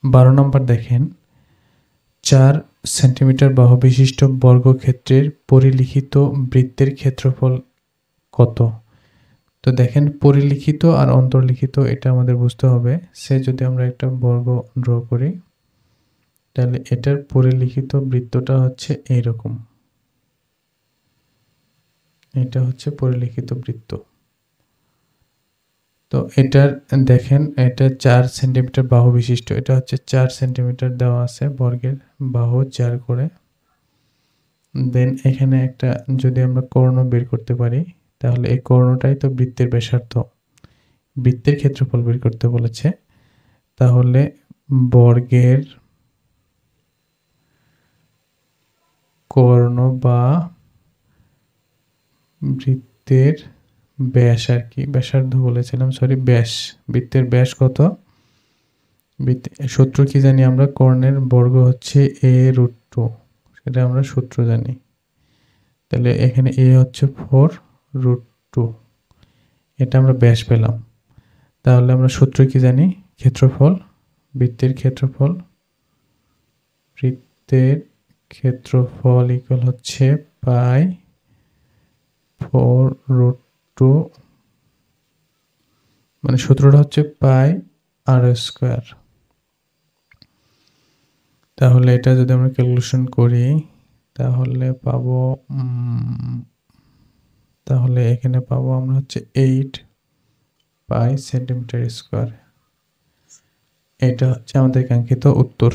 12 নম্বর দেখেন 4 সেন্টিমিটার বাহু বিশিষ্ট বর্গক্ষেত্রের পরিলিখিত বৃত্তের ক্ষেত্রফল কত? তো দেখেন পরিলিখিত আর অন্তর্লিখিত এটা আমাদের বুঝতে হবে। যদি আমরা একটা বর্গ ড্র করি তাহলে এটার পরিলিখিত বৃত্তটা হচ্ছে এইরকম। এটা হচ্ছে পরিলিখিত বৃত্ত। তো এটার দেখেন এটা 4 সেন্টিমিটার বাহু বিশিষ্ট। এটা হচ্ছে 4 সেন্টিমিটার দেওয়া আছে বর্গের বাহু 4 করে। দেন এখানে একটা যদি আমরা কর্ণ বের করতে পারি তাহলে এই কর্ণটাই তো বৃত্তের ব্যাসার্ধ। বৃত্তের ক্ষেত্রফল বের করতে বলেছে। তাহলে বর্গের কর্ণ বা বৃত্তের ব্যাস আর কি, ব্যাসার্ধ বলেছিলাম, সরি ব্যাস। বৃত্তের ব্যাস কত? সূত্র কি জানি আমরা? কর্ণের বর্গ হচ্ছে a√2, সেটা আমরা সূত্র জানি। তাহলে এখানে a হচ্ছে 4√2, এটা আমরা ব্যাস পেলাম। তাহলে আমরা সূত্র কি জানি? ক্ষেত্রফল, বৃত্তের ক্ষেত্রফল ইকুয়াল হচ্ছে পাই 4√2, মানে সূত্রটা হচ্ছে পাই r²। তাহলে এটা যদি আমরা ক্যালকুলেশন করি তাহলে পাবো তাহলে এখানে পাবো আমরা হচ্ছে 8 পাই সেন্টিমিটার স্কয়ার। এটা হচ্ছে আমাদের কাঙ্ক্ষিত উত্তর।